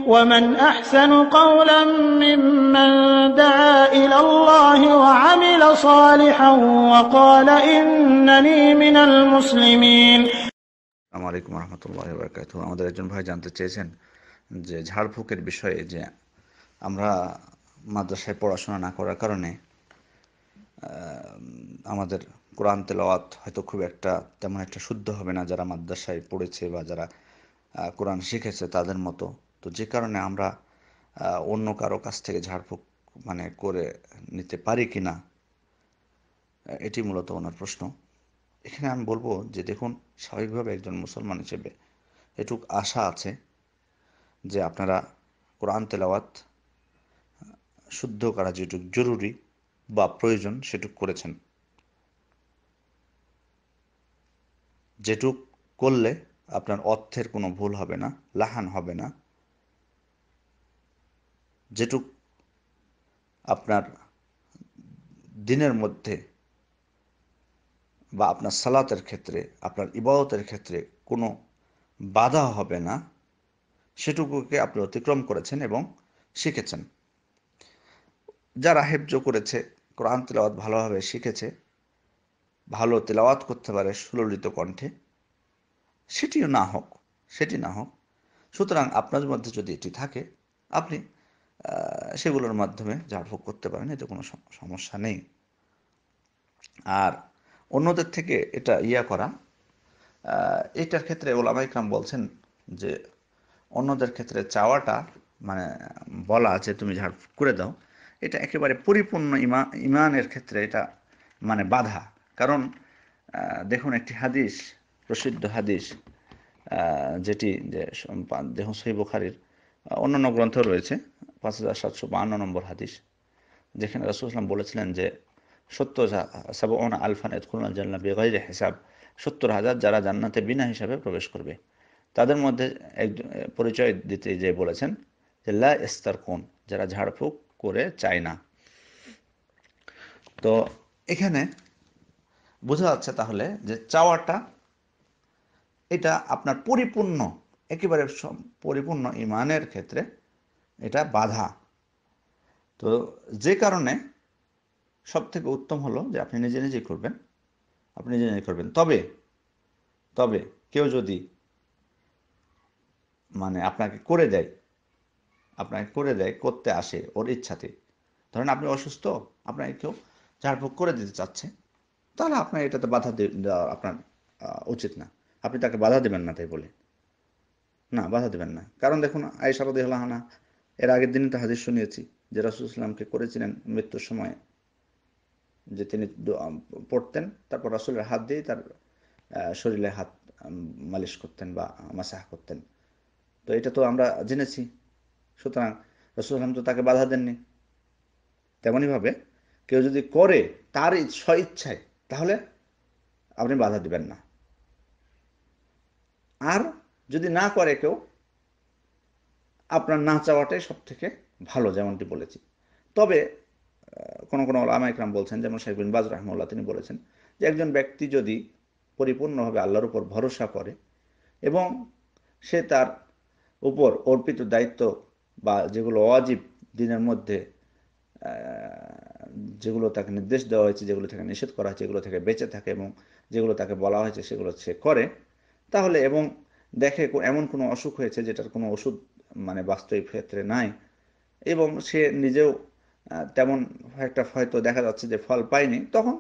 ومن أحسن قولا ممن دعا إلى الله وعمل صالحا وقال إنني من المسلمين. আসসালামু আলাইকুম রহমতুল্লাহি ওয়া বারাকাতুহু। আমাদের একজন ভাই জানতে চেয়েছেন যে ঝাড়ফুঁকের বিষয়ে, যে আমরা মাদ্রাসায় পড়াশোনা না করার কারণে আমাদের কোরআন তেলাওয়াত হয়তো খুব একটা তেমন একটা শুদ্ধ হবে না যারা মাদ্রাসায় পড়েছে বা যারা কোরআন শিখেছে তাদের মতো। তো যে কারণে আমরা অন্য কারো কাছ থেকে ঝাড়ফুঁক করে নিতে পারি কি না, এটি মূলত ওনার প্রশ্ন। এখানে আমি বলবো যে দেখুন, স্বাভাবিকভাবে একজন মুসলমান হিসেবে এটুক আশা আছে যে আপনারা কোরআন তেলাওয়াত শুদ্ধ করা যেটুক জরুরি বা প্রয়োজন সেটুক করেছেন, যেটুক করলে আপনার অর্থের কোনো ভুল হবে না, লাহান হবে না, যেটুক আপনার দিনের মধ্যে বা আপনার সালাতের ক্ষেত্রে, আপনার ইবাদতের ক্ষেত্রে কোনো বাধা হবে না, সেটুকুকে আপনি অতিক্রম করেছেন এবং শিখেছেন। যারা হেফজ করেছে, কোরআন তেলাওয়াত ভালোভাবে শিখেছে, ভালো তেলাওয়াত করতে পারে সুললিত কণ্ঠে, সেটি না হোক। সুতরাং আপনার মধ্যে যদি এটি থাকে, আপনি সেগুলোর মাধ্যমে ঝাড়ফুঁক করতে পারেন, এতে কোনো সমস্যা নেই। আর অন্যদের থেকে এটা করা, এটার ক্ষেত্রে ওলামা ইকরাম বলছেন যে অন্যদের ক্ষেত্রে চাওয়াটা, মানে বলা যে তুমি ঝাড়ফুঁক করে দাও, এটা একেবারে পরিপূর্ণ ইমানের ক্ষেত্রে এটা বাধা। কারণ দেখুন, একটি হাদিস, প্রসিদ্ধ হাদিস, যেটি দেখুন সহিহ বুখারীর অন্যান্য গ্রন্থ রয়েছে, 5752 নম্বর হাদিস, যেখানে রাসূল সাল্লাল্লাহু আলাইহি ওয়াসাল্লাম বলেছিলেন যে 70 আলফান ইয়াদখুলুনাল জান্নাহ বিগাইরি হিসাব, 70,000 যারা জান্নাতে বিনা হিসাবে প্রবেশ করবে। তাদের মধ্যে এক পরিচয় দিতে যে বলেছেন যে লা ইস্তারকুন, যারা ঝাড়ফুঁক করে চায় না। তো এখানে বোঝা যাচ্ছে তাহলে যে চাওয়াটা এটা আপনার একেবারে পরিপূর্ণ ইমানের ক্ষেত্রে এটা বাধা। তো যে কারণে সব থেকে উত্তম হলো যে আপনি নিজে নিজেই করবেন। তবে কেউ যদি আপনাকে করে দেয় করতে আসে ওর ইচ্ছাতে, ধরেন আপনি অসুস্থ, আপনাকে কেউ ঝাড়ফুঁক করে দিতে চাচ্ছে, তাহলে আপনার এটাতে বাধা দেওয়া আপনার উচিত না। আপনি তাকে বাধা দেবেন না, তাই বলে না, বাধা দেবেন না। কারণ দেখুন, আয়েশা রাদিয়াল্লাহু আনহা এর আগের দিনই তো হাদিস শুনিয়েছি যে রাসূল সাল্লাল্লাহু আলাইহি ওয়াসাল্লামকে করেছিলেন মৃত্যুর সময়, যে তিনি পড়তেন, তারপর রাসূলের হাত দিয়ে তার শরীরে হাত মালিশ করতেন বা মাসাহ করতেন। তো এটা তো আমরা জেনেছি। সুতরাং রাসূল সাল্লাল্লাহু আলাইহি ওয়াসাল্লাম তো তাকে বাধা দেননি। তেমনইভাবে কেউ যদি করে তার স্বইচ্ছায়, তাহলে আপনি বাধা দিবেন না। আর যদি না করে কেউ, আপনার না চাওয়াটাই সব থেকে ভালো, যেমনটি বলেছি। তবে কোন ওলামা ইকরাম বলছেন, যেমন শাইখ বিন বাজ রাহিমাহুল্লাহ, তিনি বলেছেন যে একজন ব্যক্তি যদি পরিপূর্ণভাবে আল্লাহর উপর ভরসা করে এবং সে তার উপর অর্পিত দায়িত্ব বা যেগুলো ওয়াজিব দিনের মধ্যে, যেগুলো তাকে নির্দেশ দেওয়া হয়েছে, যেগুলো থেকে নিষেধ করা হয়েছে, যেগুলো থেকে বেঁচে থাকে এবং যেগুলো তাকে বলা হয়েছে সেগুলো সে করে, তাহলে এবং দেখে এমন কোনো অসুখ হয়েছে যেটার কোনো ওষুধ বাস্তবিক ক্ষেত্রে নাই, এবং সে নিজেও তেমন একটা হয়তো দেখা যাচ্ছে যে ফল পায়নি, তখন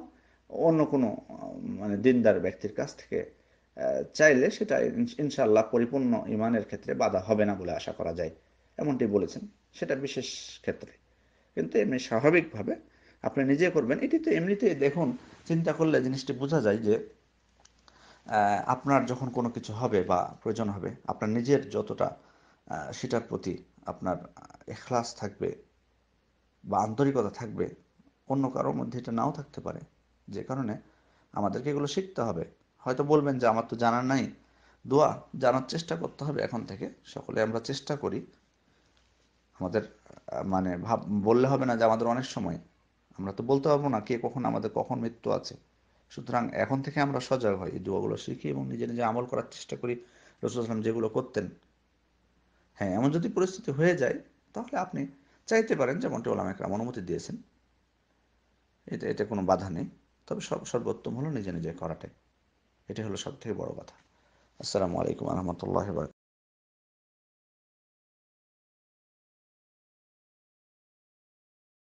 অন্য কোনো দিনদার ব্যক্তির কাছ থেকে চাইলে সেটা ইনশাআল্লাহ পরিপূর্ণ ইমানের ক্ষেত্রে বাধা হবে না বলে আশা করা যায়, এমনটি বলেছেন। সেটা বিশেষ ক্ষেত্রে, কিন্তু এমনি স্বাভাবিকভাবে আপনি নিজে করবেন। এটি তো এমনিতেই দেখুন, চিন্তা করলে জিনিসটি বোঝা যায় যে আপনার যখন কোনো কিছু হবে বা প্রয়োজন হবে, আপনার নিজের যতটা সেটার প্রতি আপনার ইখলাস থাকবে বা আন্তরিকতা থাকবে, অন্য কারোর মধ্যে এটা নাও থাকতে পারে। যে কারণে আমাদেরকে এগুলো শিখতে হবে। হয়তো বলবেন যে আমার তো জানা নাই, দোয়া জানার চেষ্টা করতে হবে এখন থেকে। সকলে আমরা চেষ্টা করি। আমাদের বললে হবে না যে আমাদের অনেক সময়, আমরা তো বলতে পারবো না কে কখন মৃত্যু আছে। সুতরাং এখন থেকে আমরা সজাগ হই, এই দোয়াগুলো শিখি এবং নিজে নিজে আমল করার চেষ্টা করি রাসূল সাল্লাল্লাহু আলাইহি ওয়াসাল্লাম যেগুলো করতেন। হ্যাঁ, এমন যদি পরিস্থিতি হয়ে যায় তাহলে আপনি চাইতে পারেন, যেমনটি ওলামা একরাম অনুমতি দিয়েছেন, এটা কোনো বাধা নেই। তবে সর্বোত্তম হলো নিজে নিজে করাটাই, এটা হলো সব থেকে বড় কথা। আসসালামু আলাইকুম রহমতুল্লাহ।